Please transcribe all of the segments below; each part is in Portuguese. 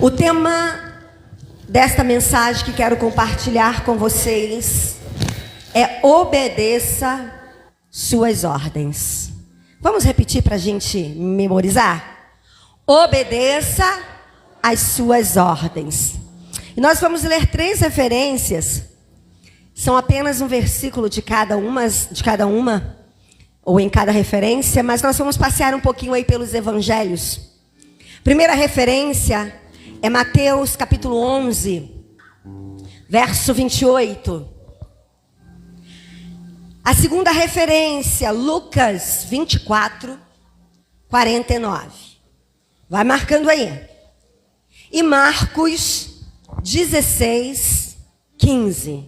O tema desta mensagem que quero compartilhar com vocês é: obedeça suas ordens. Vamos repetir para a gente memorizar? Obedeça as suas ordens. E nós vamos ler 3 referências. São apenas um versículo de cada uma, ou em cada referência, mas nós vamos passear um pouquinho aí pelos evangelhos. Primeira referência é Mateus capítulo 11, verso 28. A segunda referência, Lucas 24, 49. Vai marcando aí. E Marcos 16, 15.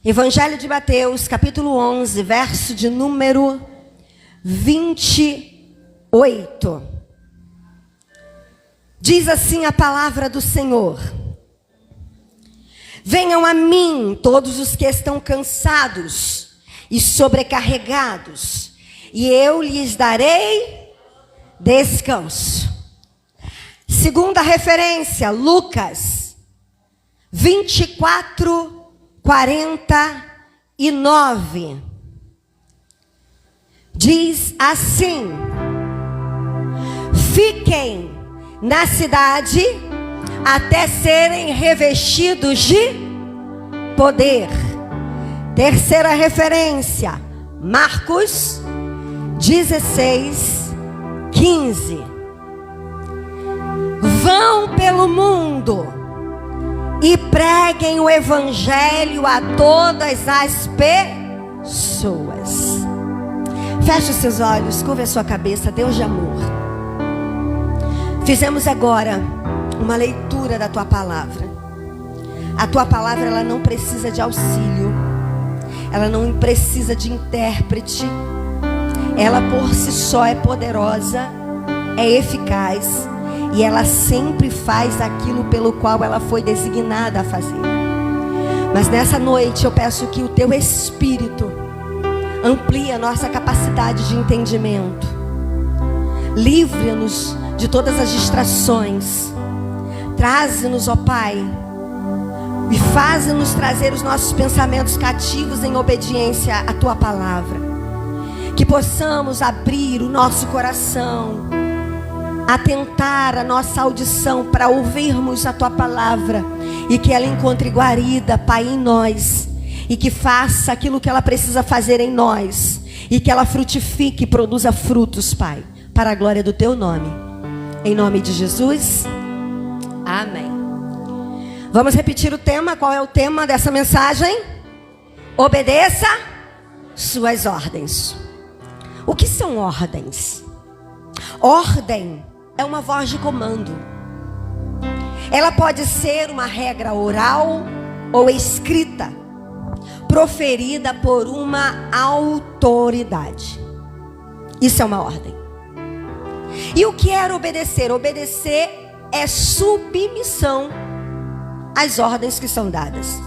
Evangelho de Mateus, capítulo 11, verso de número 28. Diz assim a palavra do Senhor: venham a mim todos os que estão cansados e sobrecarregados, e eu lhes darei descanso. Segunda referência, Lucas 24, 49. Diz assim: fiquem na cidade até serem revestidos de poder. Terceira referência, Marcos 16, 15. Vão pelo mundo e preguem o evangelho a todas as pessoas. Feche os seus olhos, curva a sua cabeça. Deus de amor, fizemos agora uma leitura da tua palavra. A tua palavra, ela não precisa de auxílio, ela não precisa de intérprete. Ela por si só é poderosa, é eficaz, e ela sempre faz aquilo pelo qual ela foi designada a fazer. Mas nessa noite eu peço que o teu Espírito amplie a nossa capacidade de entendimento. Livre-nos de todas as distrações. Traze-nos, ó Pai, e faze-nos trazer os nossos pensamentos cativos em obediência à tua palavra. Que possamos abrir o nosso coração, atentar a nossa audição para ouvirmos a tua palavra, e que ela encontre guarida, Pai, em nós, e que faça aquilo que ela precisa fazer em nós, e que ela frutifique e produza frutos, Pai, para a glória do teu nome. Em nome de Jesus, amém. Vamos repetir o tema. Qual é o tema dessa mensagem? Obedeça suas ordens. O que são ordens? Ordem é uma voz de comando. Ela pode ser uma regra oral ou escrita, proferida por uma autoridade. Isso é uma ordem. E o que é obedecer? Obedecer é submissão às ordens que são dadas.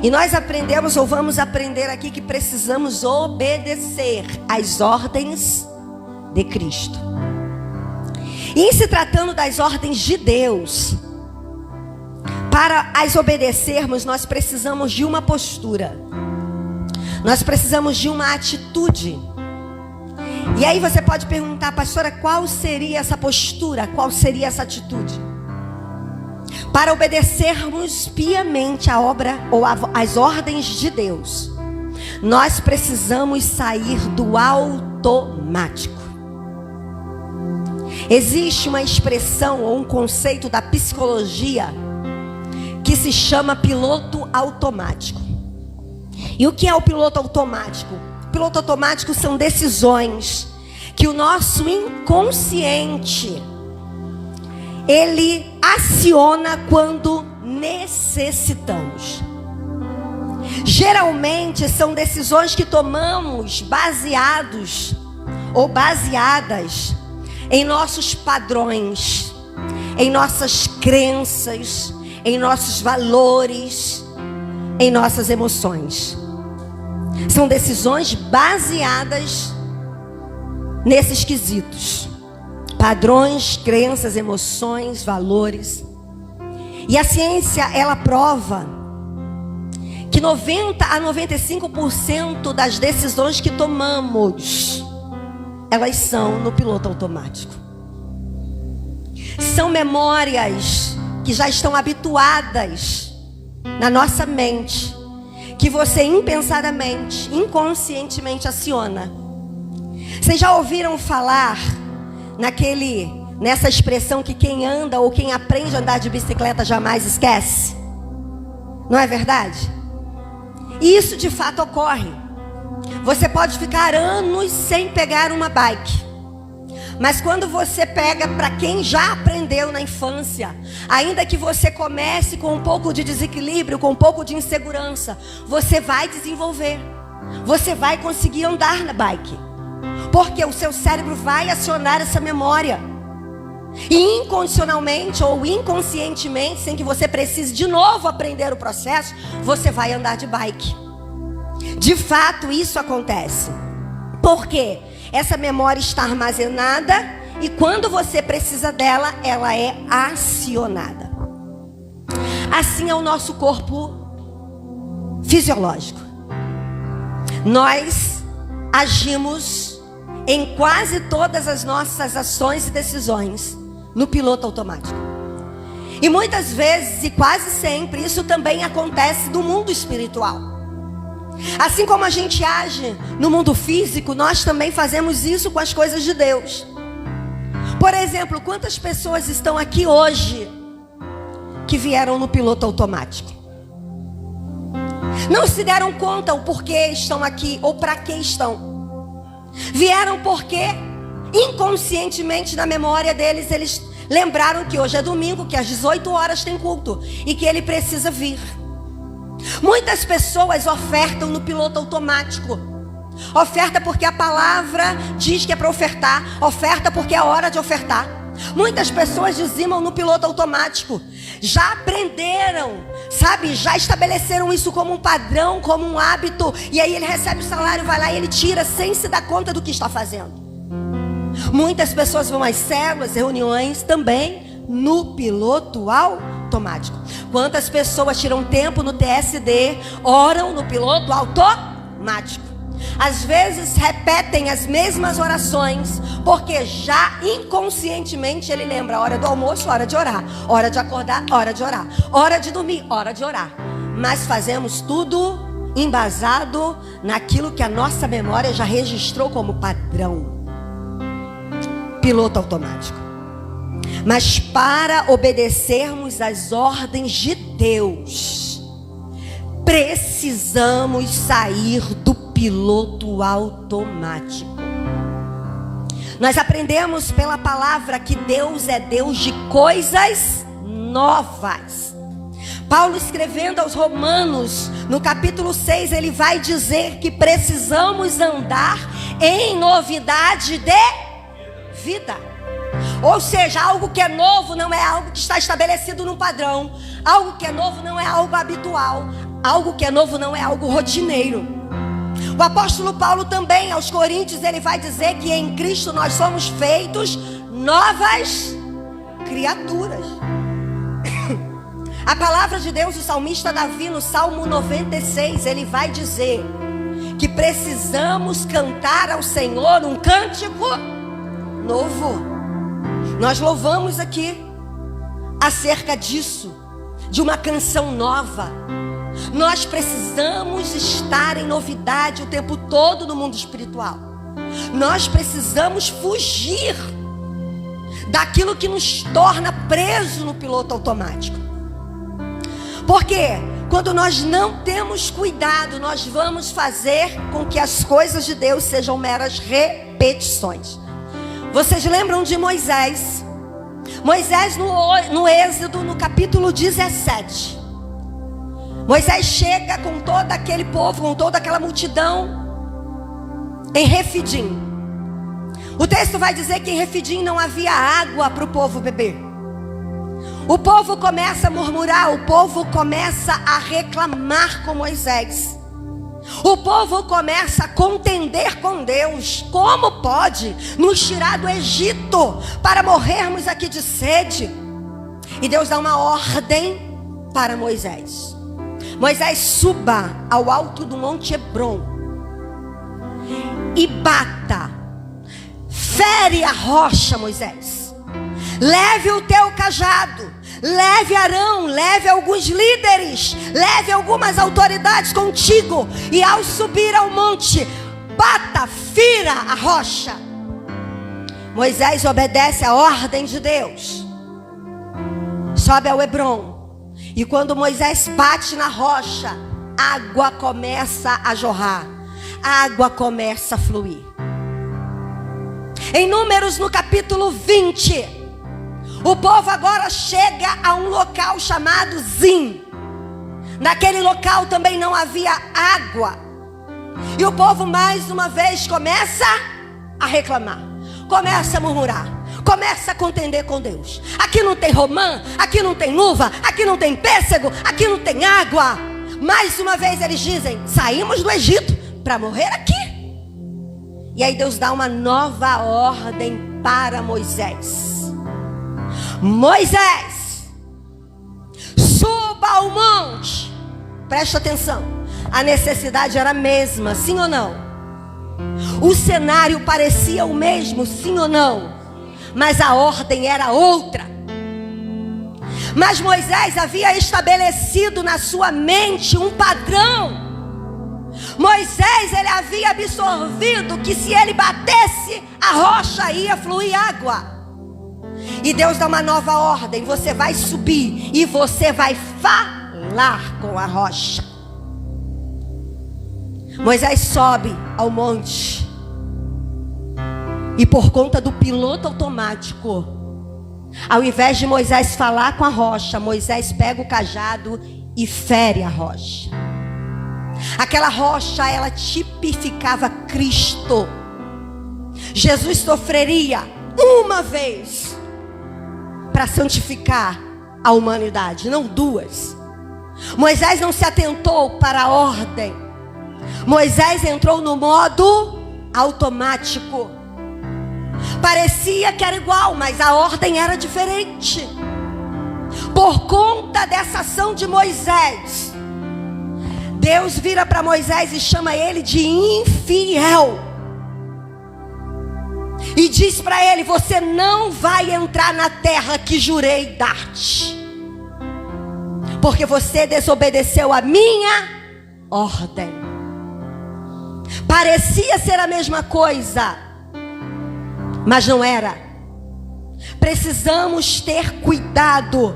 E nós aprendemos, ou vamos aprender aqui, que precisamos obedecer às ordens de Cristo. E em se tratando das ordens de Deus, para as obedecermos, nós precisamos de uma postura. Nós precisamos de uma atitude. E aí você pode perguntar: pastora, qual seria essa postura? Qual seria essa atitude? Para obedecermos piamente a obra ou as ordens de Deus, nós precisamos sair do automático. Existe uma expressão ou um conceito da psicologia que se chama piloto automático. E o que é o piloto automático? O piloto automático são decisões que o nosso inconsciente ele aciona quando necessitamos. Geralmente são decisões que tomamos baseados ou baseadas em nossos padrões, em nossas crenças, em nossos valores, em nossas emoções. São decisões baseadas nesses quesitos. padrões, crenças, emoções, valores. E a ciência, ela prova que 90 a 95% das decisões que tomamos, elas são no piloto automático. São memórias que já estão habituadas na nossa mente, que você impensadamente, inconscientemente aciona. Vocês já ouviram falar nessa expressão que quem anda ou quem aprende a andar de bicicleta jamais esquece? Não é verdade? E isso de fato ocorre. Você pode ficar anos sem pegar uma bike, mas quando você pega, para quem já aprendeu na infância, ainda que você comece com um pouco de desequilíbrio, com um pouco de insegurança, você vai desenvolver. Você vai conseguir andar na bike. Porque o seu cérebro vai acionar essa memória. E incondicionalmente ou inconscientemente, sem que você precise de novo aprender o processo, você vai andar de bike. De fato, isso acontece. Por quê? Essa memória está armazenada e quando você precisa dela, ela é acionada. Assim é o nosso corpo fisiológico. Nós agimos em quase todas as nossas ações e decisões no piloto automático. E muitas vezes, e quase sempre, isso também acontece no mundo espiritual. Assim como a gente age no mundo físico, nós também fazemos isso com as coisas de Deus. Por exemplo, quantas pessoas estão aqui hoje que vieram no piloto automático? Não se deram conta o porquê estão aqui ou para que estão. Vieram porque inconscientemente na memória deles, eles lembraram que hoje é domingo, que às 18 horas tem culto e que ele precisa vir. Muitas pessoas ofertam no piloto automático. Oferta porque a palavra diz que é para ofertar. Oferta porque é hora de ofertar. Muitas pessoas dizimam no piloto automático. Já aprenderam, sabe? Já estabeleceram isso como um padrão, como um hábito. E aí ele recebe o salário, vai lá e ele tira sem se dar conta do que está fazendo. Muitas pessoas vão às células, reuniões também no piloto automático. Quantas pessoas tiram tempo no TSD, oram no piloto automático. Às vezes repetem as mesmas orações, porque já inconscientemente ele lembra: hora do almoço, hora de orar, hora de acordar, hora de orar, hora de dormir, hora de orar. Mas fazemos tudo embasado naquilo que a nossa memória já registrou como padrão. Piloto automático. Mas para obedecermos às ordens de Deus, precisamos sair do piloto automático. Nós aprendemos pela palavra que Deus é Deus de coisas novas. Paulo, escrevendo aos Romanos, no capítulo 6, ele vai dizer que precisamos andar em novidade de vida. Ou seja, algo que é novo não é algo que está estabelecido num padrão. Algo que é novo não é algo habitual. Algo que é novo não é algo rotineiro. O apóstolo Paulo também, aos Coríntios, ele vai dizer que em Cristo nós somos feitos novas criaturas. A palavra de Deus, o salmista Davi, no Salmo 96, ele vai dizer que precisamos cantar ao Senhor um cântico novo. Nós louvamos aqui acerca disso, de uma canção nova. Nós precisamos estar em novidade o tempo todo no mundo espiritual. Nós precisamos fugir daquilo que nos torna presos no piloto automático. Porque quando nós não temos cuidado, nós vamos fazer com que as coisas de Deus sejam meras repetições. Vocês lembram de Moisés? Moisés no Êxodo, no capítulo 17. Moisés chega com todo aquele povo, com toda aquela multidão em Refidim. O texto vai dizer que em Refidim não havia água para o povo beber. O povo começa a murmurar, o povo começa a reclamar com Moisés. O povo começa a contender com Deus. Como pode nos tirar do Egito para morrermos aqui de sede? E Deus dá uma ordem para Moisés. Moisés, suba ao alto do Monte Hebron e bata, fere a rocha, Moisés. Leve o teu cajado, leve Arão, leve alguns líderes, leve algumas autoridades contigo. E ao subir ao monte, bata, fira a rocha. Moisés obedece a ordem de Deus. Sobe ao Hebron. E quando Moisés bate na rocha, água começa a jorrar, água começa a fluir. Em Números, no capítulo 20, o povo agora chega a um local chamado Zim. Naquele local também não havia água. E o povo mais uma vez começa a reclamar, começa a murmurar, começa a contender com Deus. Aqui não tem romã, aqui não tem uva, aqui não tem pêssego, aqui não tem água. Mais uma vez eles dizem: saímos do Egito para morrer aqui. E aí Deus dá uma nova ordem para Moisés. Moisés, suba ao monte. Presta atenção, a necessidade era a mesma, sim ou não? O cenário parecia o mesmo, sim ou não? Mas a ordem era outra. Mas Moisés havia estabelecido na sua mente um padrão. Moisés, ele havia absorvido que se ele batesse, a rocha ia fluir água. E Deus dá uma nova ordem: você vai subir e você vai falar com a rocha. Moisés sobe ao monte. E por conta do piloto automático, ao invés de Moisés falar com a rocha, Moisés pega o cajado e fere a rocha. Aquela rocha, ela tipificava Cristo. Jesus sofreria uma vez para santificar a humanidade, não duas. Moisés não se atentou para a ordem. Moisés entrou no modo automático. Parecia que era igual, mas a ordem era diferente. Por conta dessa ação de Moisés, Deus vira para Moisés e chama ele de infiel. E diz para ele: você não vai entrar na terra que jurei dar-te, porque você desobedeceu a minha ordem. Parecia ser a mesma coisa, mas não era. Precisamos ter cuidado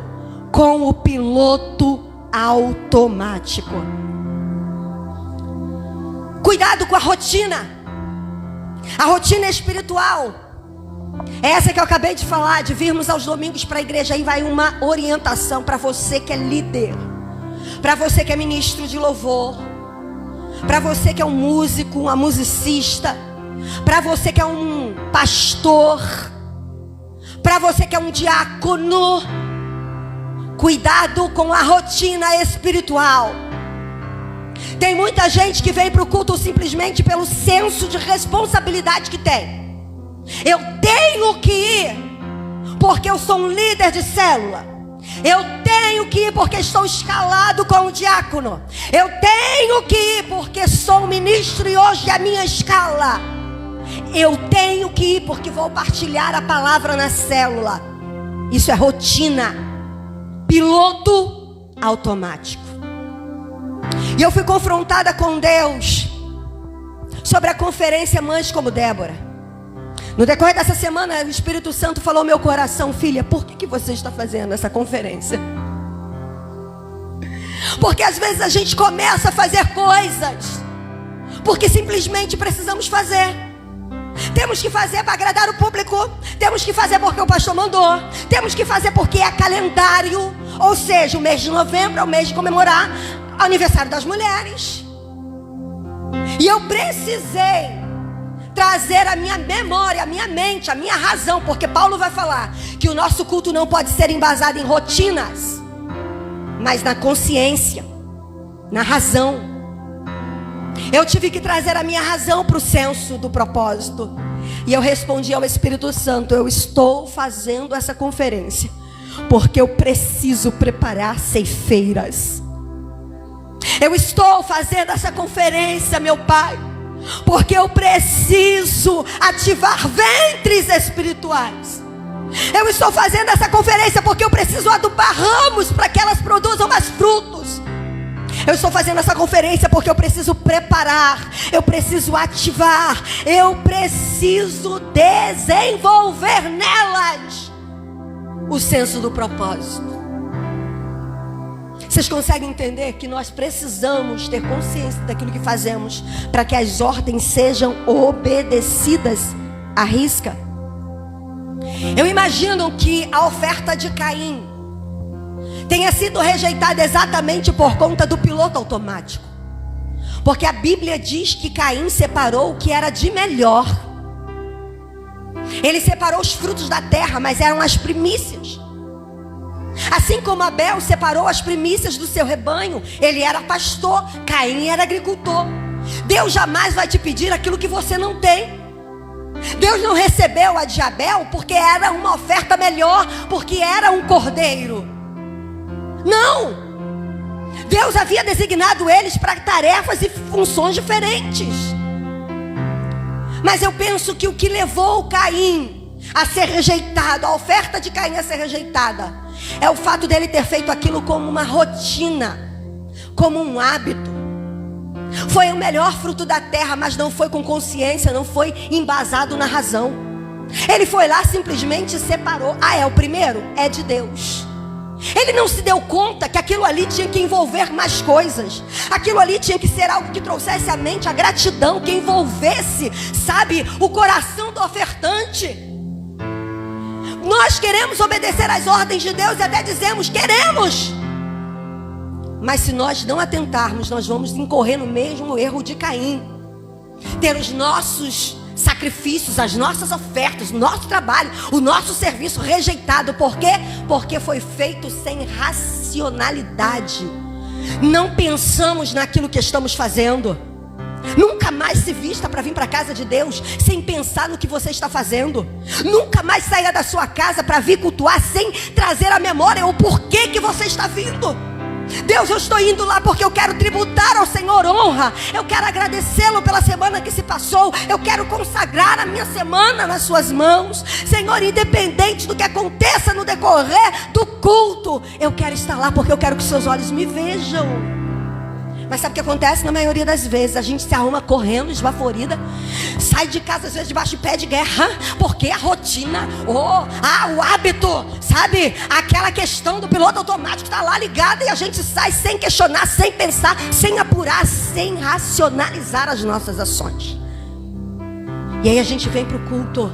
com o piloto automático. Cuidado com a rotina. A rotina espiritual. É essa que eu acabei de falar, de virmos aos domingos para a igreja. Aí vai uma orientação para você que é líder, para você que é ministro de louvor, para você que é um músico, uma musicista, para você que é um pastor, para você que é um diácono. Cuidado com a rotina espiritual. Tem muita gente que vem para o culto simplesmente pelo senso de responsabilidade que tem. Eu tenho que ir porque eu sou um líder de célula. Eu tenho que ir porque estou escalado com o diácono. Eu tenho que ir porque sou um ministro e hoje é a minha escala. Eu tenho que ir porque vou partilhar a palavra na célula. Isso é rotina. Piloto automático. E eu fui confrontada com Deus sobre a conferência Mães como Débora. No decorrer dessa semana, o Espírito Santo falou ao meu coração: filha, por que você está fazendo essa conferência? Porque às vezes a gente começa a fazer coisas porque simplesmente precisamos fazer. Temos que fazer para agradar o público. Temos que fazer porque o pastor mandou. Temos que fazer porque é calendário. Ou seja, o mês de novembro é o mês de comemorar o aniversário das mulheres. E eu precisei trazer a minha memória, a minha mente, a minha razão. Porque Paulo vai falar que o nosso culto não pode ser embasado em rotinas, mas na consciência, na razão. Eu tive que trazer a minha razão para o senso do propósito. E eu respondi ao Espírito Santo: eu estou fazendo essa conferência porque eu preciso preparar ceifeiras. Eu estou fazendo essa conferência, meu Pai, porque eu preciso ativar ventres espirituais. Eu estou fazendo essa conferência porque eu preciso adubar ramos para que elas produzam mais frutos. Eu estou fazendo essa conferência porque eu preciso preparar, eu preciso ativar, eu preciso desenvolver nelas o senso do propósito. Vocês conseguem entender que nós precisamos ter consciência daquilo que fazemos para que as ordens sejam obedecidas à risca? Eu imagino que a oferta de Caim tenha sido rejeitada exatamente por conta do piloto automático. Porque a Bíblia diz que Caim separou o que era de melhor. Ele separou os frutos da terra, mas eram as primícias. Assim como Abel separou as primícias do seu rebanho, ele era pastor, Caim era agricultor. Deus jamais vai te pedir aquilo que você não tem. Deus não recebeu a de Abel porque era uma oferta melhor, porque era um cordeiro. Não! Deus havia designado eles para tarefas e funções diferentes. Mas eu penso que o que levou Caim a ser rejeitado, a oferta de Caim a ser rejeitada, é o fato dele ter feito aquilo como uma rotina, como um hábito. Foi o melhor fruto da terra, mas não foi com consciência, não foi embasado na razão. Ele foi lá, simplesmente separou. Ah, é o primeiro? É de Deus. Ele não se deu conta que aquilo ali tinha que envolver mais coisas. Aquilo ali tinha que ser algo que trouxesse à mente a gratidão, que envolvesse, sabe, o coração do ofertante. Nós queremos obedecer às ordens de Deus e até dizemos, queremos. Mas se nós não atentarmos, nós vamos incorrer no mesmo erro de Caim. Ter os nossos sacrifícios, as nossas ofertas, o nosso trabalho, o nosso serviço rejeitado. Por quê? Porque foi feito sem racionalidade. Não pensamos naquilo que estamos fazendo. Nunca mais se vista para vir para a casa de Deus sem pensar no que você está fazendo. Nunca mais saia da sua casa para vir cultuar sem trazer à memória o porquê que você está vindo. Deus, eu estou indo lá porque eu quero tributar ao Senhor honra. Eu quero agradecê-lo pela semana que se passou. Eu quero consagrar a minha semana nas suas mãos. Senhor, independente do que aconteça no decorrer do culto, eu quero estar lá porque eu quero que seus olhos me vejam. Mas sabe o que acontece? Na maioria das vezes a gente se arruma correndo, esbaforida, sai de casa às vezes debaixo de pé de guerra, porque a rotina, o hábito, sabe? Aquela questão do piloto automático está lá ligada e a gente sai sem questionar, sem pensar, sem apurar, sem racionalizar as nossas ações. E aí a gente vem para o culto.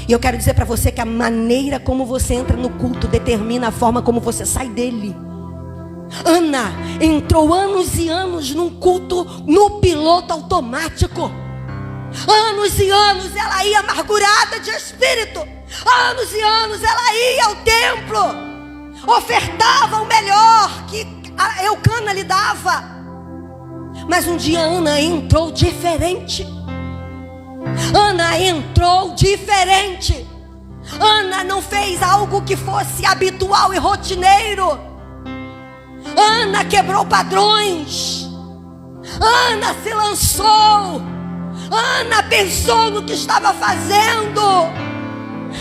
E eu quero dizer para você que a maneira como você entra no culto determina a forma como você sai dele. Ana entrou anos e anos num culto no piloto automático. Anos e anos ela ia amargurada de espírito. Anos e anos ela ia ao templo, ofertava o melhor que a Eucana lhe dava. Mas um dia Ana entrou diferente. Ana entrou diferente. Ana não fez algo que fosse habitual e rotineiro. Ana quebrou padrões. Ana se lançou. Ana pensou no que estava fazendo.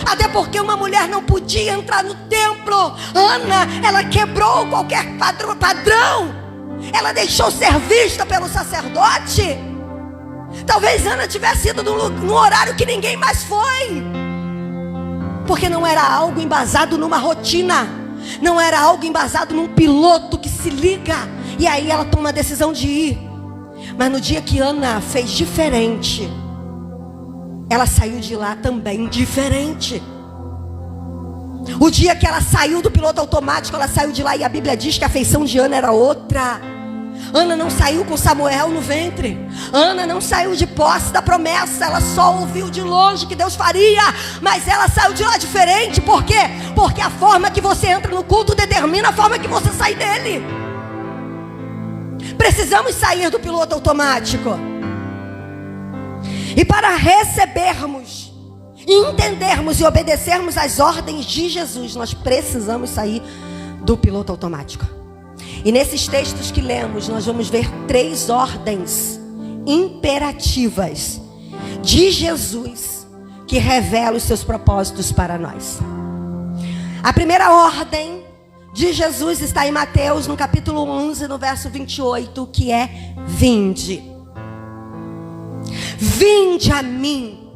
Até porque uma mulher não podia entrar no templo. Ana, ela quebrou qualquer padrão. Ela deixou ser vista pelo sacerdote. Talvez Ana tivesse ido num horário que ninguém mais foi. Porque não era algo embasado numa rotina. Não era algo embasado num piloto que se liga e aí ela toma a decisão de ir. Mas no dia que Ana fez diferente, ela saiu de lá também diferente. O dia que ela saiu do piloto automático, ela saiu de lá e a Bíblia diz que a feição de Ana era outra. Ana não saiu com Samuel no ventre. Ana não saiu de posse da promessa. Ela só ouviu de longe que Deus faria. Mas ela saiu de lá diferente. Por quê? Porque a forma que você entra no culto determina a forma que você sai dele. Precisamos sair do piloto automático. E para recebermos, entendermos e obedecermos às ordens de Jesus, nós precisamos sair do piloto automático. E nesses textos que lemos, nós vamos ver 3 ordens imperativas de Jesus que revelam os seus propósitos para nós. A primeira ordem de Jesus está em Mateus, no capítulo 11, no verso 28, que é: vinde. Vinde a mim,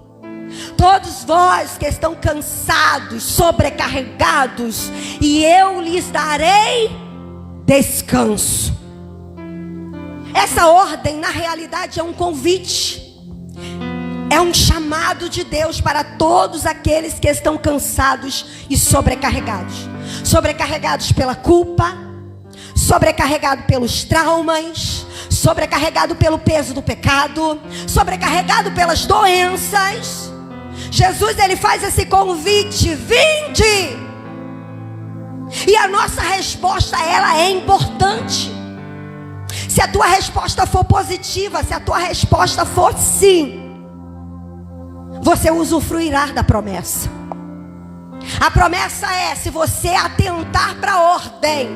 todos vós que estão cansados, sobrecarregados, e eu lhes darei descanso. Essa ordem, na realidade, é um convite. É um chamado de Deus para todos aqueles que estão cansados e sobrecarregados. Sobrecarregados pela culpa, sobrecarregados pelos traumas, sobrecarregado pelo peso do pecado, sobrecarregado pelas doenças. Jesus, ele faz esse convite: vinde. E a nossa resposta, ela é importante. Se a tua resposta for positiva, se a tua resposta for sim, você usufruirá da promessa. A promessa é: se você atentar para a ordem,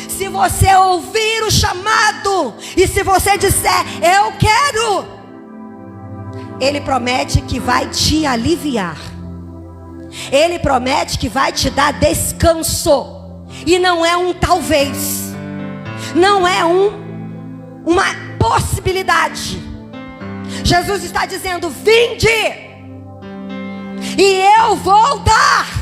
se você ouvir o chamado, e se você disser eu quero, Ele promete que vai te aliviar. Ele promete que vai te dar descanso. E não é um talvez, não é uma possibilidade. Jesus está dizendo: vinde, e eu vou dar.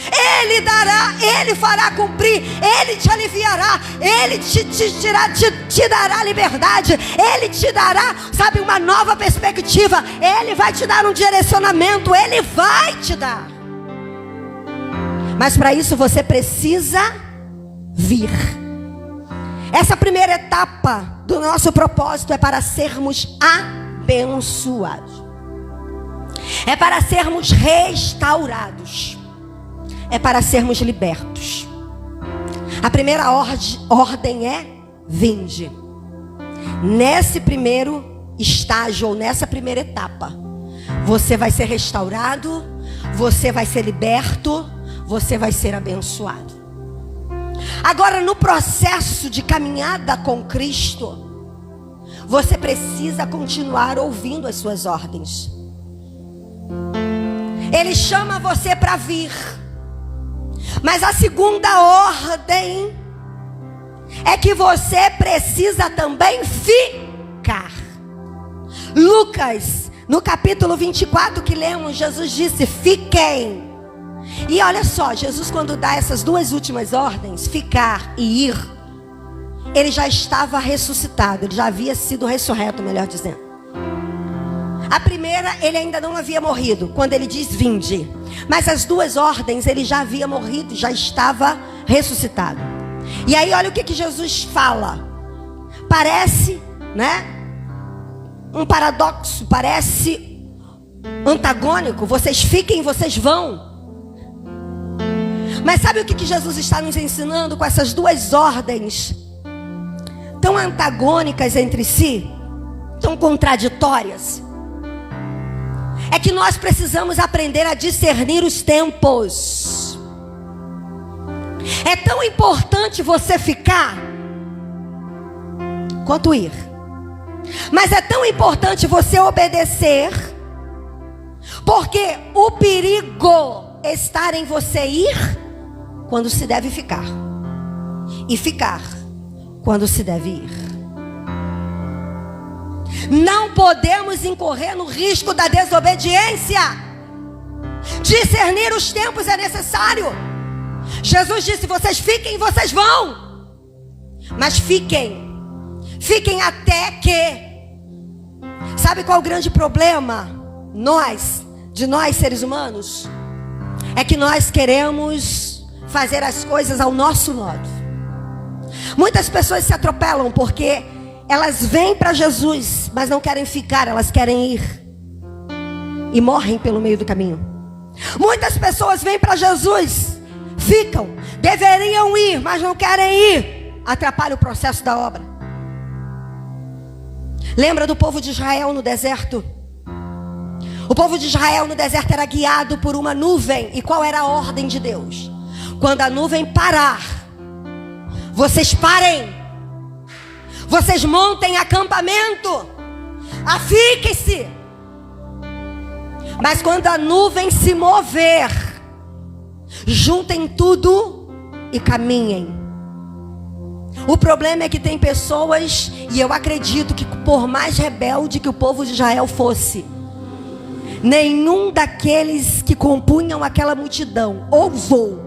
Ele dará, Ele fará cumprir, Ele te aliviará, Ele te dará liberdade, Ele te dará, sabe, uma nova perspectiva, Ele vai te dar um direcionamento, Ele vai te dar. Mas para isso você precisa vir. Essa primeira etapa do nosso propósito é para sermos abençoados, é para sermos restaurados, é para sermos libertos. A primeira ordem é: vinde. Nesse primeiro estágio, ou nessa primeira etapa, você vai ser restaurado, você vai ser liberto, você vai ser abençoado. Agora, no processo de caminhada com Cristo, você precisa continuar ouvindo as suas ordens. Ele chama você para vir. Mas a segunda ordem é que você precisa também ficar. Lucas, no capítulo 24 que lemos, Jesus disse: fiquem. E olha só, Jesus, quando dá essas duas últimas ordens, ficar e ir, ele já estava ressuscitado, ele já havia sido ressurreto, melhor dizendo. A primeira, ele ainda não havia morrido, quando ele diz vinde. Mas as duas ordens, ele já havia morrido, já estava ressuscitado. E aí olha o que Jesus fala. Parece, né, um paradoxo, parece antagônico. Vocês fiquem, vocês vão. Mas sabe o que Jesus está nos ensinando com essas duas ordens tão antagônicas entre si, tão contraditórias? É que nós precisamos aprender a discernir os tempos. É tão importante você ficar quanto ir. Mas é tão importante você obedecer, porque o perigo está em você ir quando se deve ficar, e ficar quando se deve ir. Não podemos incorrer no risco da desobediência. Discernir os tempos é necessário. Jesus disse: vocês fiquem, vocês vão. Mas fiquem até que. Sabe qual é o grande problema? De nós seres humanos, é que nós queremos fazer as coisas ao nosso modo. Muitas pessoas se atropelam porque elas vêm para Jesus, mas não querem ficar, elas querem ir. E morrem pelo meio do caminho. Muitas pessoas vêm para Jesus, ficam, deveriam ir, mas não querem ir. atrapalha o processo da obra. Lembra do povo de Israel no deserto? O povo de Israel no deserto era guiado por uma nuvem. E qual era a ordem de Deus? Quando a nuvem parar, vocês parem. Vocês montem acampamento. Afiquem-se. Mas quando a nuvem se mover, juntem tudo e caminhem. O problema é que tem pessoas, e eu acredito que por mais rebelde que o povo de Israel fosse, nenhum daqueles que compunham aquela multidão ousou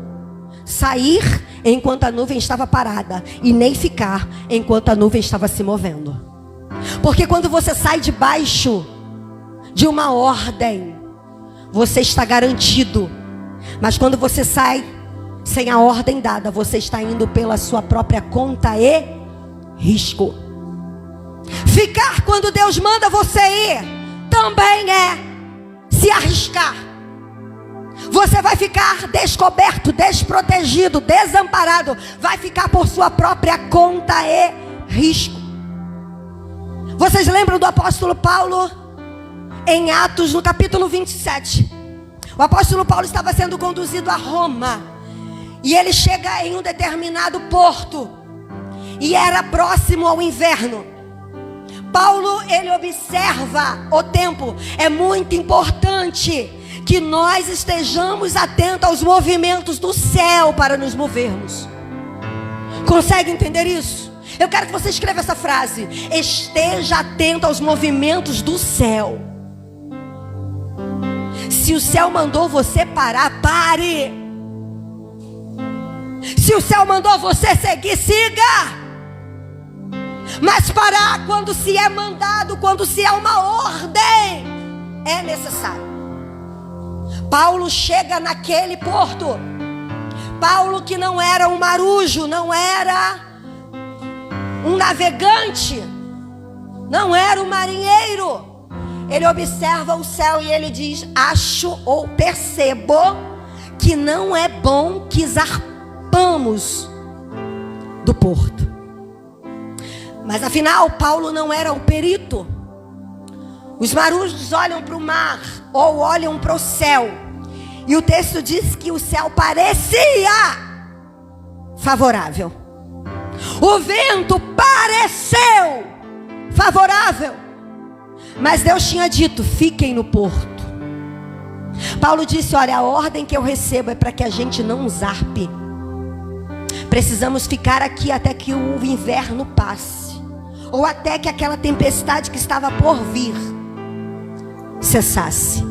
sair enquanto a nuvem estava parada, e nem ficar enquanto a nuvem estava se movendo. Porque quando você sai debaixo de uma ordem, você está garantido. Mas quando você sai sem a ordem dada, você está indo pela sua própria conta e risco. Ficar quando Deus manda você ir também é se arriscar. Você vai ficar descoberto, desprotegido, desamparado. Vai ficar por sua própria conta e risco. Vocês lembram do apóstolo Paulo? Em Atos, no capítulo 27. O apóstolo Paulo estava sendo conduzido a Roma. E ele chega em um determinado porto. E era próximo ao inverno. Paulo, ele observa o tempo. É muito importante que nós estejamos atentos aos movimentos do céu para nos movermos. Consegue entender isso? Eu quero que você escreva essa frase: esteja atento aos movimentos do céu. Se o céu mandou você parar, pare. Se o céu mandou você seguir, siga. Mas parar quando se é mandado, quando se é uma ordem, é necessário. Paulo chega naquele porto. Paulo, que não era um marujo, não era um navegante, não era um marinheiro. Ele observa o céu e ele diz: acho ou percebo que não é bom que zarpamos do porto. Mas afinal, Paulo não era o perito. Os marujos olham para o mar ou olham para o céu, e o texto diz que o céu parecia favorável. O vento pareceu favorável, mas Deus tinha dito: fiquem no porto. Paulo disse: olha, a ordem que eu recebo é para que a gente não zarpe. Precisamos ficar aqui até que o inverno passe, ou até que aquela tempestade que estava por vir cessasse.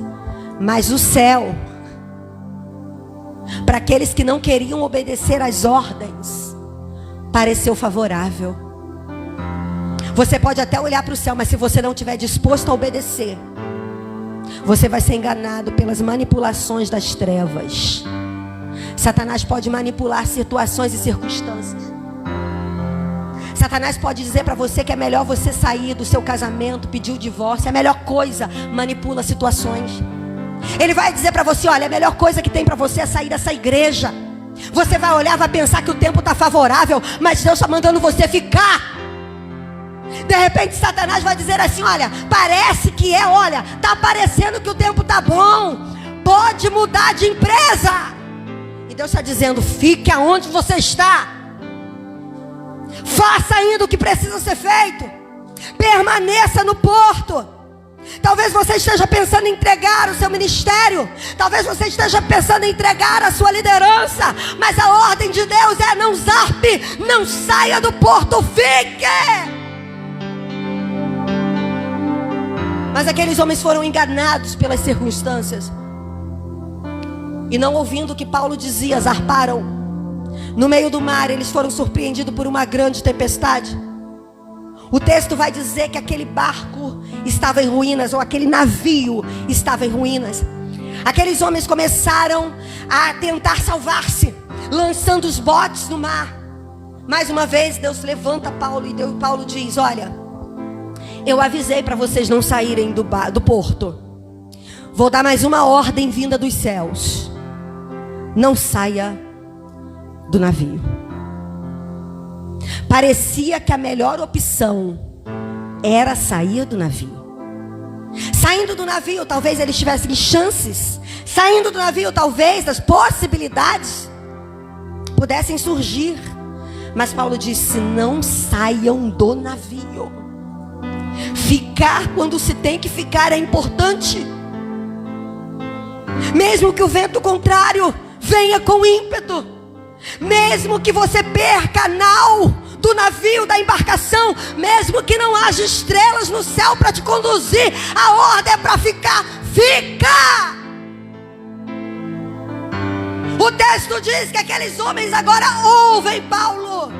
Mas o céu, para aqueles que não queriam obedecer às ordens, pareceu favorável. Você pode até olhar para o céu, mas se você não estiver disposto a obedecer, você vai ser enganado pelas manipulações das trevas. Satanás pode manipular situações e circunstâncias. Satanás pode dizer para você que é melhor você sair do seu casamento, pedir o divórcio. É a melhor coisa. Manipula situações. Ele vai dizer para você: olha, a melhor coisa que tem para você é sair dessa igreja. Você vai olhar, vai pensar que o tempo está favorável, mas Deus está mandando você ficar. De repente Satanás vai dizer assim: olha, parece que olha, está parecendo que o tempo está bom, pode mudar de empresa. E Deus está dizendo: fique aonde você está. Faça ainda o que precisa ser feito. Permaneça no porto. Talvez você esteja pensando em entregar o seu ministério. Talvez você esteja pensando em entregar a sua liderança. Mas a ordem de Deus é: não zarpe, não saia do porto, fique. Mas aqueles homens foram enganados pelas circunstâncias, e não ouvindo o que Paulo dizia, zarparam. No meio do mar, eles foram surpreendidos por uma grande tempestade. O texto vai dizer que aquele barco estava em ruínas, ou aquele navio estava em ruínas. Aqueles homens começaram a tentar salvar-se, lançando os botes no mar. Mais uma vez, Deus levanta Paulo, e Paulo diz: olha, eu avisei para vocês não saírem do porto. Vou dar mais uma ordem vinda dos céus: não saia do navio. Parecia que a melhor opção era sair do navio. Saindo do navio, talvez eles tivessem chances. Saindo do navio, talvez as possibilidades pudessem surgir. Mas Paulo disse: não saiam do navio. Ficar quando se tem que ficar é importante. Mesmo que o vento contrário venha com ímpeto, mesmo que você perca a nau do navio, da embarcação, mesmo que não haja estrelas no céu para te conduzir, a ordem é para ficar. Fica! O texto diz que aqueles homens agora ouvem Paulo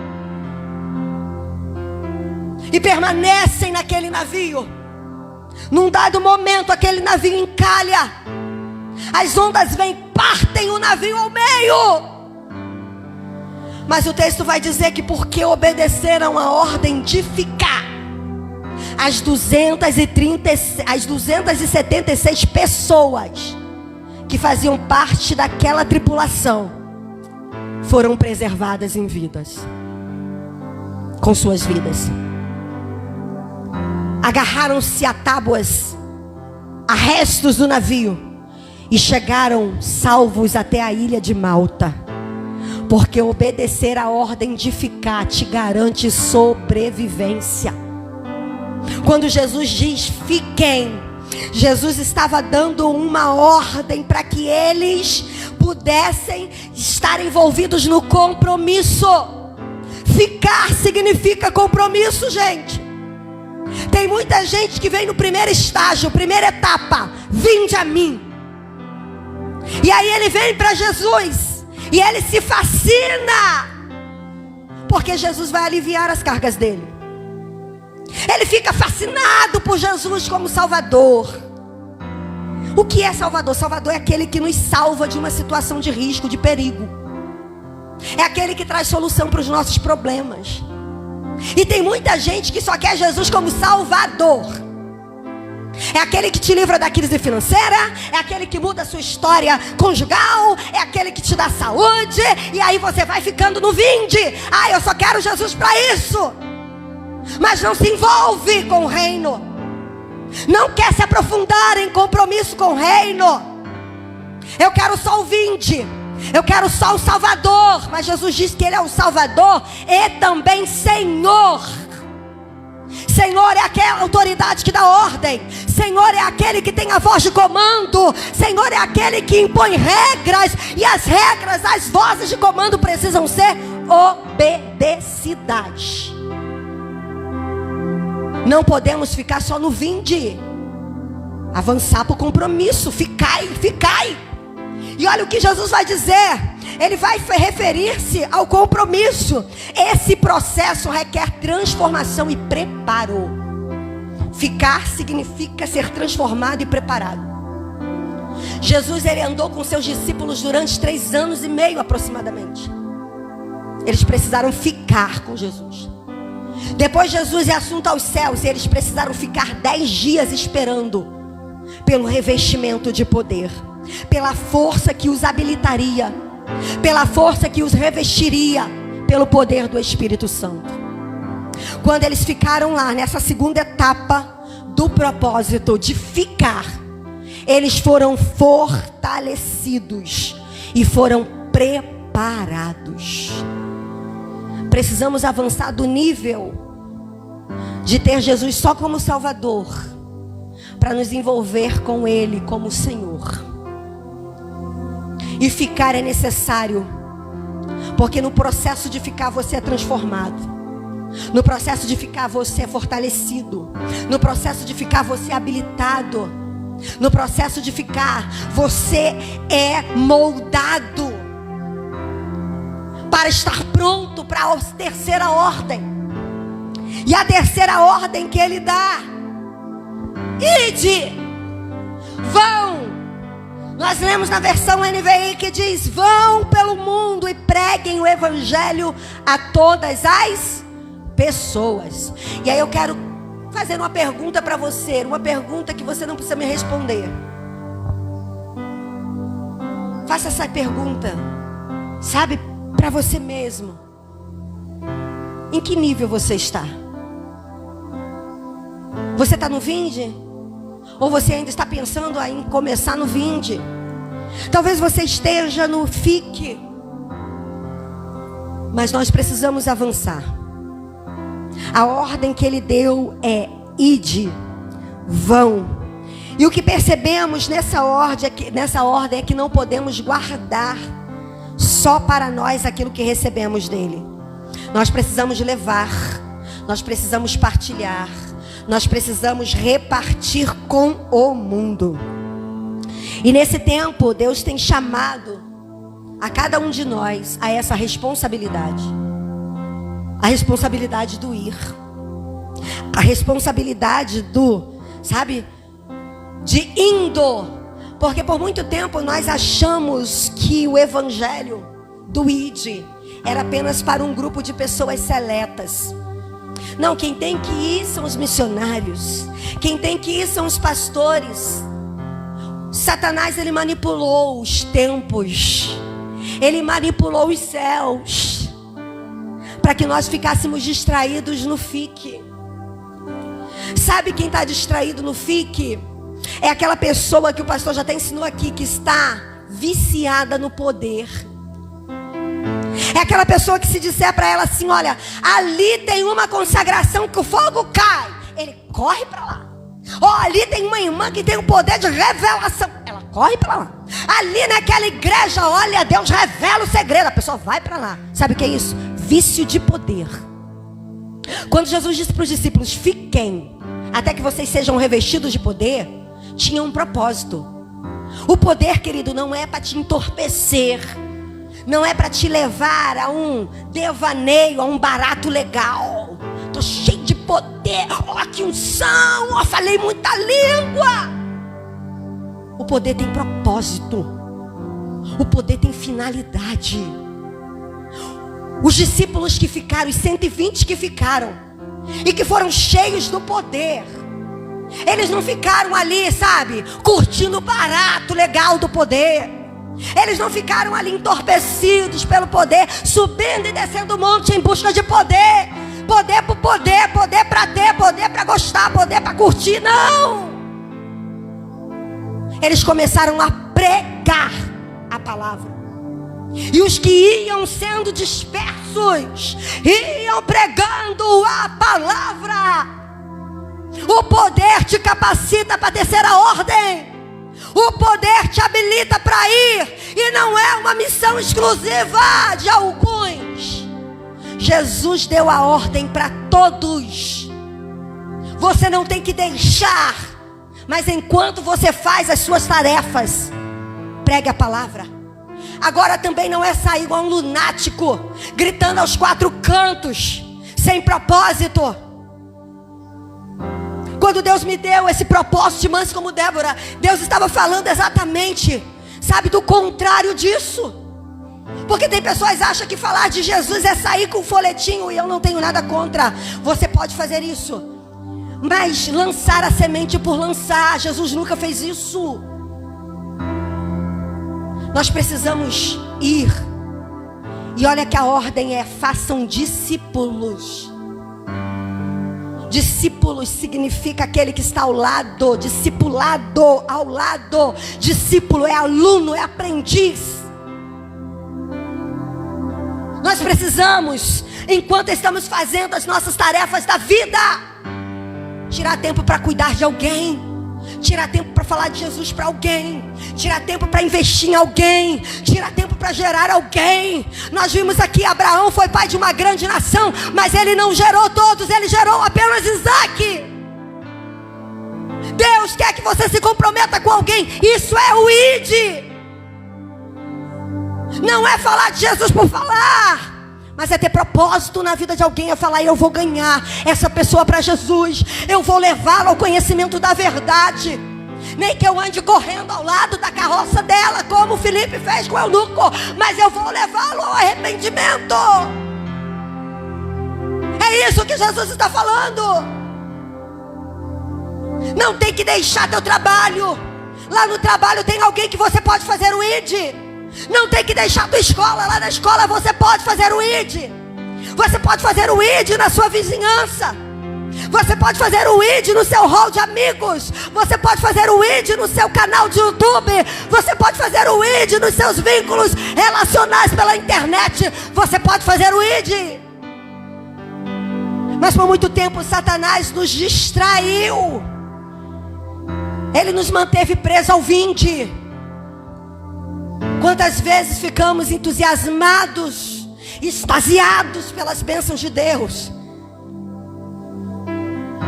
e permanecem naquele navio. Num dado momento, aquele navio encalha, as ondas vêm, partem o navio ao meio. Mas o texto vai dizer que porque obedeceram a ordem de ficar, as 276 pessoas que faziam parte daquela tripulação foram preservadas em vidas, com suas vidas. Agarraram-se a tábuas, a restos do navio, e chegaram salvos até a ilha de Malta. Porque obedecer a ordem de ficar te garante sobrevivência. Quando Jesus diz fiquem, Jesus estava dando uma ordem para que eles pudessem estar envolvidos no compromisso. Ficar significa compromisso, gente. Tem muita gente que vem no primeiro estágio, primeira etapa: vinde a mim. E aí ele vem para Jesus e ele se fascina, porque Jesus vai aliviar as cargas dele. Ele fica fascinado por Jesus como Salvador. O que é Salvador? Salvador é aquele que nos salva de uma situação de risco, de perigo. É aquele que traz solução para os nossos problemas. E tem muita gente que só quer Jesus como Salvador. É aquele que te livra da crise financeira, é aquele que muda a sua história conjugal, é aquele que te dá saúde, e aí você vai ficando no vinde. Ah, eu só quero Jesus para isso. Mas não se envolve com o reino, não quer se aprofundar em compromisso com o reino. Eu quero só o vinde, eu quero só o Salvador. Mas Jesus diz que Ele é o Salvador e também Senhor. Senhor é aquela autoridade que dá ordem. Senhor é aquele que tem a voz de comando. Senhor é aquele que impõe regras. E as regras, as vozes de comando precisam ser obedecidas. Não podemos ficar só no vinde. Avançar para o compromisso. Ficai, ficai. E olha o que Jesus vai dizer. Ele vai referir-se ao compromisso. Esse processo requer transformação e preparo. Ficar significa ser transformado e preparado. Jesus, ele andou com seus discípulos durante 3 anos e meio aproximadamente. Eles precisaram ficar com Jesus. Depois Jesus é assunto aos céus e eles precisaram ficar 10 dias esperando pelo revestimento de poder, pela força que os habilitaria, pela força que os revestiria, pelo poder do Espírito Santo. Quando eles ficaram lá nessa segunda etapa do propósito de ficar, eles foram fortalecidos e foram preparados. Precisamos avançar do nível de ter Jesus só como Salvador, para nos envolver com Ele como Senhor. E ficar é necessário, porque no processo de ficar você é transformado. No processo de ficar você é fortalecido. No processo de ficar você é habilitado. No processo de ficar você é moldado para estar pronto para a terceira ordem. E a terceira ordem que Ele dá: ide, vão. Nós lemos na versão NVI que diz: vão pelo mundo e preguem o evangelho a todas as pessoas. E aí eu quero fazer uma pergunta para você, uma pergunta que você não precisa me responder. Faça essa pergunta, sabe, para você mesmo. Em que nível você está? Você está no vinde? Ou você ainda está pensando em começar no vinde? Talvez você esteja no fique. Mas nós precisamos avançar. A ordem que ele deu é: ide, vão. E o que percebemos nessa ordem é que não podemos guardar só para nós aquilo que recebemos dele. Nós precisamos levar, nós precisamos partilhar, nós precisamos repartir com o mundo. E nesse tempo, Deus tem chamado a cada um de nós a essa responsabilidade. A responsabilidade do ir. A responsabilidade do, de indo. Porque por muito tempo nós achamos que o evangelho do ide era apenas para um grupo de pessoas seletas. Não, quem tem que ir são os missionários. Quem tem que ir são os pastores. Satanás, ele manipulou os tempos. Ele manipulou os céus. Para que nós ficássemos distraídos no fique. Sabe quem está distraído no fique? É aquela pessoa que o pastor já até ensinou aqui, que está viciada no poder. É aquela pessoa que se disser para ela assim: olha, ali tem uma consagração que o fogo cai, ele corre para lá. Ali tem uma irmã que tem um poder de revelação, ela corre para lá. Ali naquela igreja, olha, Deus revela o segredo, a pessoa vai para lá. Sabe o que é isso? Vício de poder. Quando Jesus disse para os discípulos: fiquem até que vocês sejam revestidos de poder, tinha um propósito. O poder, querido, não é para te entorpecer, não é para te levar a um devaneio, a um barato legal. Tô cheio de poder, que unção, falei muita língua. O poder tem propósito. O poder tem finalidade. Os discípulos que ficaram, os 120 que ficaram e que foram cheios do poder, eles não ficaram ali, curtindo o barato legal do poder. Eles não ficaram ali entorpecidos pelo poder, subindo e descendo o monte em busca de poder. Poder por poder, poder para ter, poder para gostar, poder para curtir. Não! Eles começaram a pregar a palavra. E os que iam sendo dispersos, iam pregando a palavra. O poder te capacita para descer a ordem. O poder te habilita para ir. E não é uma missão exclusiva de alguns. Jesus deu a ordem para todos. Você não tem que deixar. Mas enquanto você faz as suas tarefas, pregue a palavra. Agora também não é sair igual um lunático, gritando aos 4 cantos, sem propósito. Quando Deus me deu esse propósito de mães como Débora, Deus estava falando exatamente, do contrário disso. Porque tem pessoas que acham que falar de Jesus é sair com um folhetinho, e eu não tenho nada contra. Você pode fazer isso, mas lançar a semente por lançar, Jesus nunca fez isso. Nós precisamos ir. E olha que a ordem é: façam discípulos. Discípulos significa aquele que está ao lado. Discipulado, ao lado. Discípulo é aluno, é aprendiz. Nós precisamos, enquanto estamos fazendo as nossas tarefas da vida, tirar tempo para cuidar de alguém. Tirar tempo para falar de Jesus para alguém. Tirar tempo para investir em alguém. Tirar tempo para gerar alguém. Nós vimos aqui, Abraão foi pai de uma grande nação, mas ele não gerou todos, ele gerou apenas Isaac. Deus quer que você se comprometa com alguém. Isso é o ide. Não é falar de Jesus por falar, mas é ter propósito na vida de alguém. É falar: eu vou ganhar essa pessoa para Jesus. Eu vou levá-la ao conhecimento da verdade. Nem que eu ande correndo ao lado da carroça dela, como o Felipe fez com o eunuco, mas eu vou levá-lo ao arrependimento. É isso que Jesus está falando. Não tem que deixar teu trabalho. Lá no trabalho tem alguém que você pode fazer o ide. Não tem que deixar tua escola. Lá na escola você pode fazer o ide. Você pode fazer o ID na sua vizinhança. Você pode fazer o ID no seu hall de amigos. Você pode fazer o ID no seu canal de YouTube. Você pode fazer o ID nos seus vínculos relacionais pela internet. Você pode fazer o ID. Mas por muito tempo Satanás nos distraiu. Ele nos manteve presos ao vinde. Quantas vezes ficamos entusiasmados, extasiados pelas bênçãos de Deus,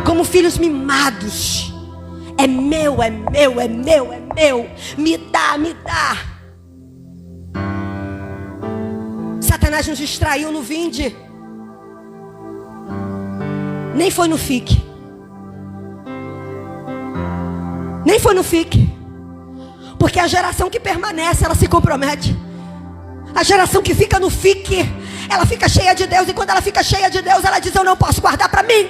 como filhos mimados. É meu, é meu, é meu, é meu. Me dá, me dá. Satanás nos distraiu no vinde. Nem foi no fique. Nem foi no fique. Porque a geração que permanece, ela se compromete. A geração que fica no fique, ela fica cheia de Deus. E quando ela fica cheia de Deus, ela diz: eu não posso guardar para mim.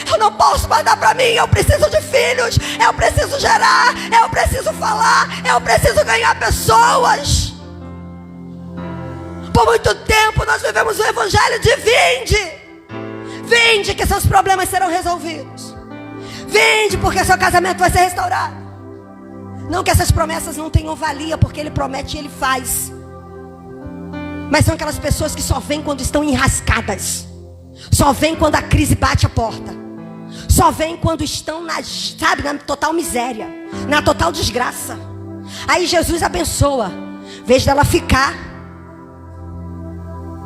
Eu não posso guardar para mim. Eu preciso de filhos. Eu preciso gerar. Eu preciso falar. Eu preciso ganhar pessoas. Por muito tempo nós vivemos o evangelho de vinde. Vinde que seus problemas serão resolvidos. Vinde porque seu casamento vai ser restaurado. Não que essas promessas não tenham valia, porque Ele promete e Ele faz. Mas são aquelas pessoas que só vêm quando estão enrascadas. Só vêm quando a crise bate a porta. Só vêm quando estão na total miséria, na total desgraça. Aí Jesus abençoa. Em vez dela ficar,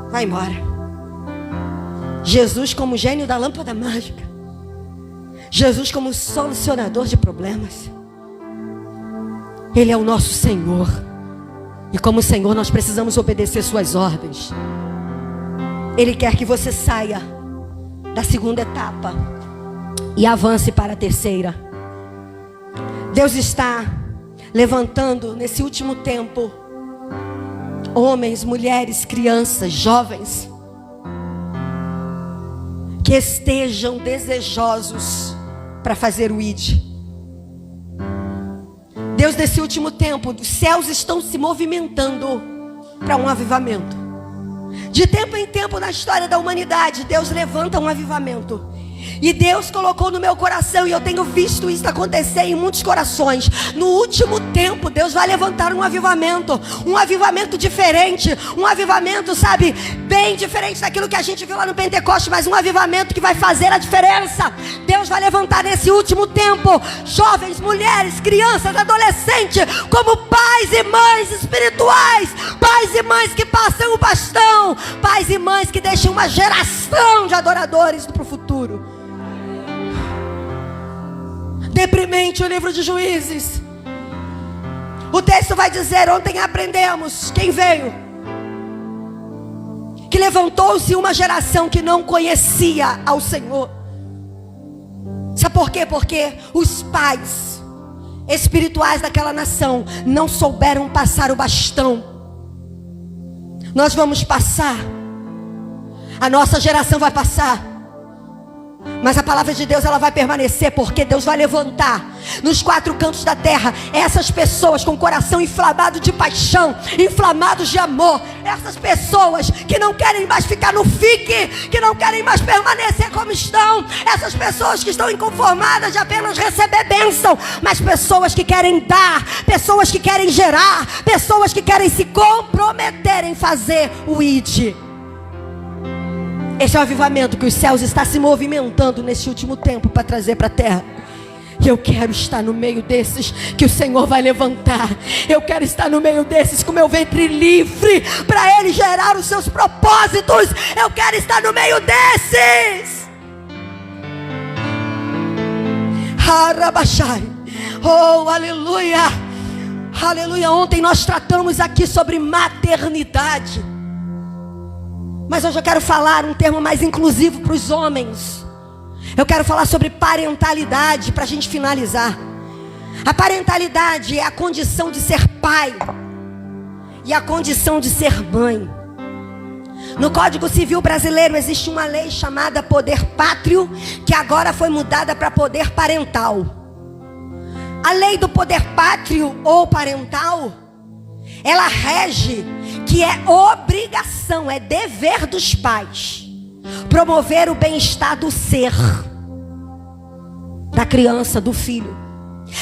vai embora. Jesus como gênio da lâmpada mágica. Jesus como solucionador de problemas. Ele é o nosso Senhor. E como Senhor nós precisamos obedecer suas ordens. Ele quer que você saia da segunda etapa e avance para a terceira. Deus está levantando nesse último tempo homens, mulheres, crianças, jovens que estejam desejosos para fazer o ID. Deus, nesse último tempo, os céus estão se movimentando para um avivamento. De tempo em tempo na história da humanidade, Deus levanta um avivamento. E Deus colocou no meu coração, e eu tenho visto isso acontecer em muitos corações. No último tempo, Deus vai levantar um avivamento diferente. Um avivamento, sabe, bem diferente daquilo que a gente viu lá no Pentecoste. Mas um avivamento que vai fazer a diferença. Deus vai levantar nesse último tempo jovens, mulheres, crianças, adolescentes, como pais e mães espirituais. Pais e mães que passam o bastão. Pais e mães que deixam uma geração de adoradores para o futuro. Deprimente o livro de Juízes. O texto vai dizer: ontem aprendemos quem veio, que levantou-se uma geração que não conhecia ao Senhor. Sabe por quê? Porque os pais espirituais daquela nação não souberam passar o bastão. Nós vamos passar. A nossa geração vai passar. Mas a palavra de Deus, ela vai permanecer, porque Deus vai levantar nos quatro cantos da terra essas pessoas com o coração inflamado de paixão, inflamados de amor. Essas pessoas que não querem mais ficar no fique, que não querem mais permanecer como estão. Essas pessoas que estão inconformadas de apenas receber bênção, mas pessoas que querem dar, pessoas que querem gerar, pessoas que querem se comprometer em fazer o ID. Esse é o avivamento que os céus estão se movimentando nesse último tempo para trazer para a terra. E eu quero estar no meio desses que o Senhor vai levantar. Eu quero estar no meio desses com meu ventre livre para Ele gerar os seus propósitos. Eu quero estar no meio desses. Harabashai. Oh, aleluia. Aleluia. Ontem nós tratamos aqui sobre maternidade. Mas hoje eu quero falar um termo mais inclusivo para os homens. Eu quero falar sobre parentalidade para a gente finalizar. A parentalidade é a condição de ser pai e a condição de ser mãe. No Código Civil brasileiro existe uma lei chamada poder pátrio, que agora foi mudada para poder parental. A lei do poder pátrio ou parental, ela rege que é obrigação, é dever dos pais promover o bem-estar do ser, da criança, do filho.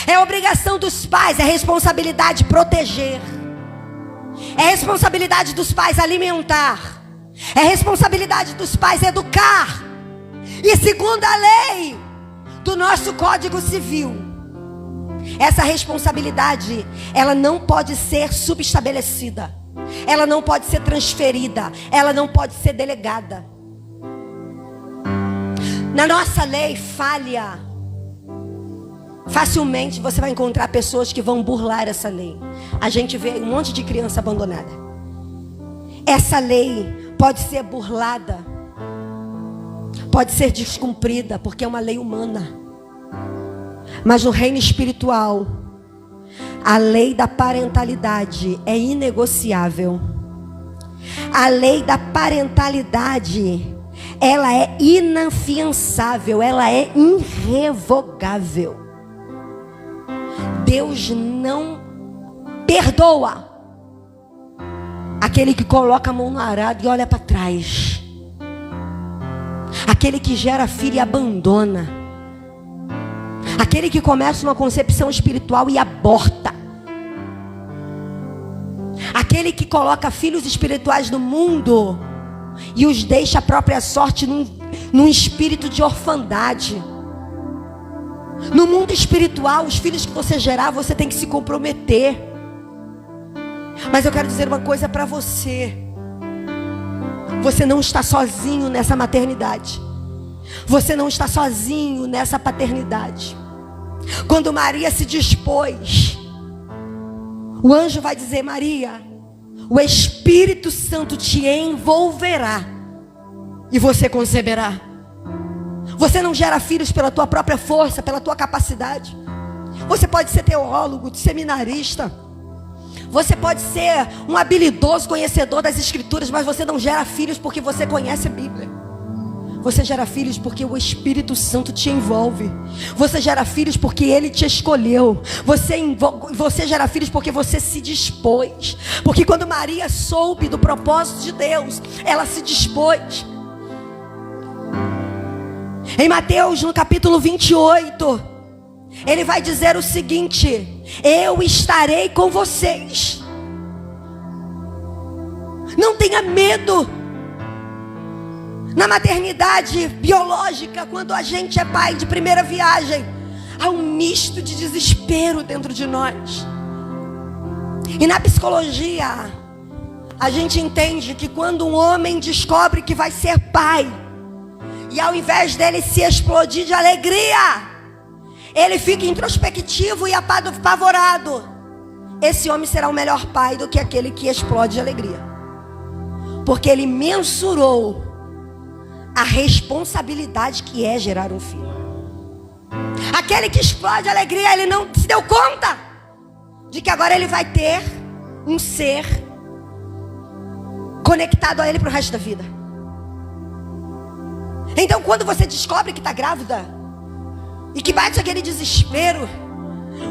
É obrigação dos pais, é responsabilidade proteger. É responsabilidade dos pais alimentar. É responsabilidade dos pais educar. E segundo a lei do nosso Código Civil, essa responsabilidade, ela não pode ser subestabelecida. Ela não pode ser transferida. Ela não pode ser delegada. Na nossa lei falha. Facilmente você vai encontrar pessoas que vão burlar essa lei. A gente vê um monte de criança abandonada. Essa lei pode ser burlada, pode ser descumprida, porque é uma lei humana. Mas no reino espiritual, a lei da parentalidade é inegociável. A lei da parentalidade, ela é inafiançável, ela é irrevogável. Deus não perdoa aquele que coloca a mão no arado e olha para trás. Aquele que gera filho e abandona. Aquele que começa uma concepção espiritual e aborta. Aquele que coloca filhos espirituais no mundo e os deixa à própria sorte num espírito de orfandade. No mundo espiritual, os filhos que você gerar, você tem que se comprometer. Mas eu quero dizer uma coisa para você. Você não está sozinho nessa maternidade. Você não está sozinho nessa paternidade. Quando Maria se dispôs, o anjo vai dizer: Maria, o Espírito Santo te envolverá e você conceberá. Você não gera filhos pela tua própria força, pela tua capacidade. Você pode ser teólogo, seminarista. Você pode ser um habilidoso conhecedor das Escrituras, mas você não gera filhos porque você conhece a Bíblia. Você gera filhos porque o Espírito Santo te envolve. Você gera filhos porque Ele te escolheu. Você gera filhos porque você se dispôs. Porque quando Maria soube do propósito de Deus, ela se dispôs. Em Mateus, no capítulo 28, ele vai dizer o seguinte: eu estarei com vocês. Não tenha medo. Na maternidade biológica, quando a gente é pai de primeira viagem, há um misto de desespero dentro de nós. E na psicologia, a gente entende que quando um homem descobre que vai ser pai, e ao invés dele se explodir de alegria, ele fica introspectivo e apavorado. Esse homem será o melhor pai do que aquele que explode de alegria. Porque ele mensurou a responsabilidade que é gerar um filho. Aquele que explode de alegria, ele não se deu conta de que agora ele vai ter um ser conectado a ele para o resto da vida. Então quando você descobre que está grávida e que bate aquele desespero,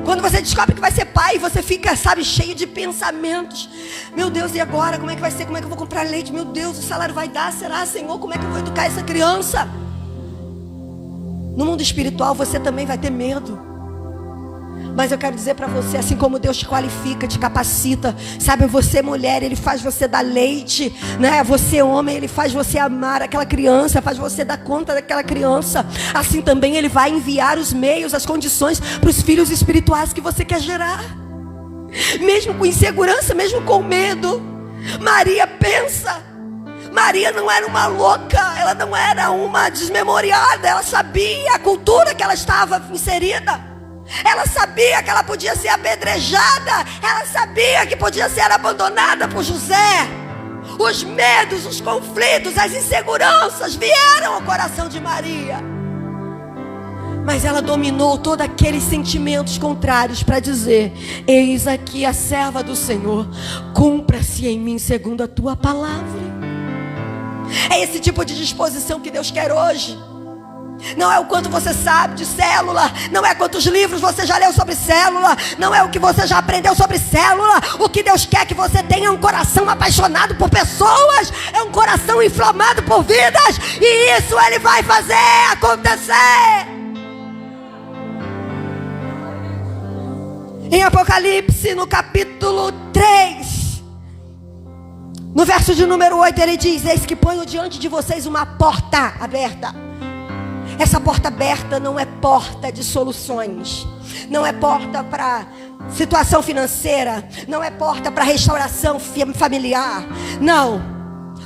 quando você descobre que vai ser pai, você fica, cheio de pensamentos. Meu Deus, e agora? Como é que vai ser? Como é que eu vou comprar leite? Meu Deus, o salário vai dar? Será, Senhor? Como é que eu vou educar essa criança? No mundo espiritual você também vai ter medo. Mas eu quero dizer para você, assim como Deus te qualifica, te capacita, você mulher, Ele faz você dar leite, né? Você homem, Ele faz você amar aquela criança, faz você dar conta daquela criança. Assim também Ele vai enviar os meios, as condições para os filhos espirituais que você quer gerar. Mesmo com insegurança, mesmo com medo. Maria pensa. Maria não era uma louca, ela não era uma desmemoriada, ela sabia a cultura que ela estava inserida. Ela sabia que ela podia ser apedrejada. Ela sabia que podia ser abandonada por José. Os medos, os conflitos, as inseguranças vieram ao coração de Maria. Mas ela dominou todos aqueles sentimentos contrários para dizer: eis aqui a serva do Senhor, cumpra-se em mim segundo a tua palavra. É esse tipo de disposição que Deus quer hoje. Não é o quanto você sabe de célula, não é quantos livros você já leu sobre célula, não é o que você já aprendeu sobre célula. O que Deus quer que você tenha é um coração apaixonado por pessoas, é um coração inflamado por vidas, e isso Ele vai fazer acontecer. Em Apocalipse, no capítulo 3, no verso de número 8, ele diz: eis que ponho diante de vocês uma porta aberta. Essa porta aberta não é porta de soluções, não é porta para situação financeira, não é porta para restauração familiar. Não.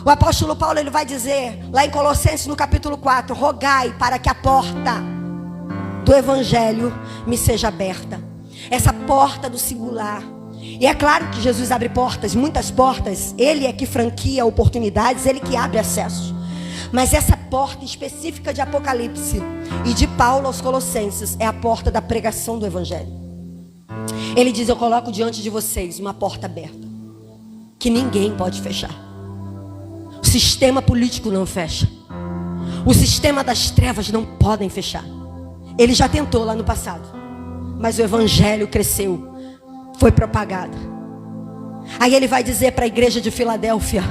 O apóstolo Paulo, ele vai dizer lá em Colossenses no capítulo 4: rogai para que a porta do evangelho me seja aberta. Essa porta do singular. E é claro que Jesus abre portas, muitas portas. Ele é que franquia oportunidades, Ele que abre acesso. Mas essa porta específica de Apocalipse e de Paulo aos Colossenses é a porta da pregação do evangelho. Ele diz: eu coloco diante de vocês uma porta aberta, que ninguém pode fechar. O sistema político não fecha. O sistema das trevas não podem fechar. Ele já tentou lá no passado, mas o evangelho cresceu, foi propagado. Aí ele vai dizer para a igreja de Filadélfia: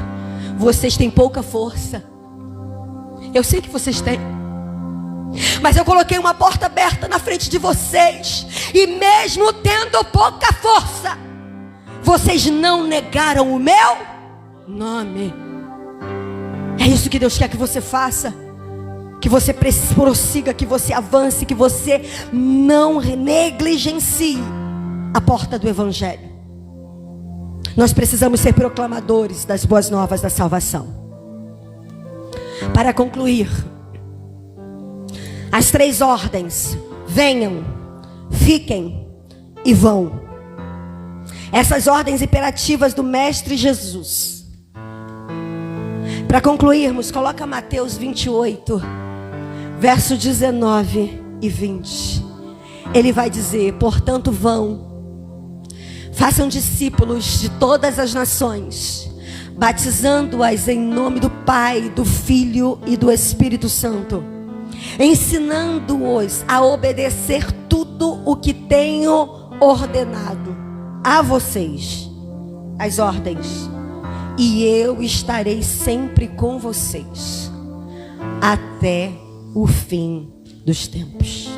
vocês têm pouca força. Eu sei que vocês têm, mas eu coloquei uma porta aberta na frente de vocês, e mesmo tendo pouca força, vocês não negaram o meu nome. É isso que Deus quer que você faça, que você prossiga, que você avance, que você não negligencie a porta do evangelho. Nós precisamos ser proclamadores das boas novas da salvação. Para concluir, as 3 ordens: venham, fiquem e vão. Essas ordens imperativas do Mestre Jesus. Para concluirmos, coloca Mateus 28, verso 19 e 20. Ele vai dizer: portanto vão, façam discípulos de todas as nações, batizando-as em nome do Pai, do Filho e do Espírito Santo, ensinando-os a obedecer tudo o que tenho ordenado a vocês, as ordens, e eu estarei sempre com vocês até o fim dos tempos.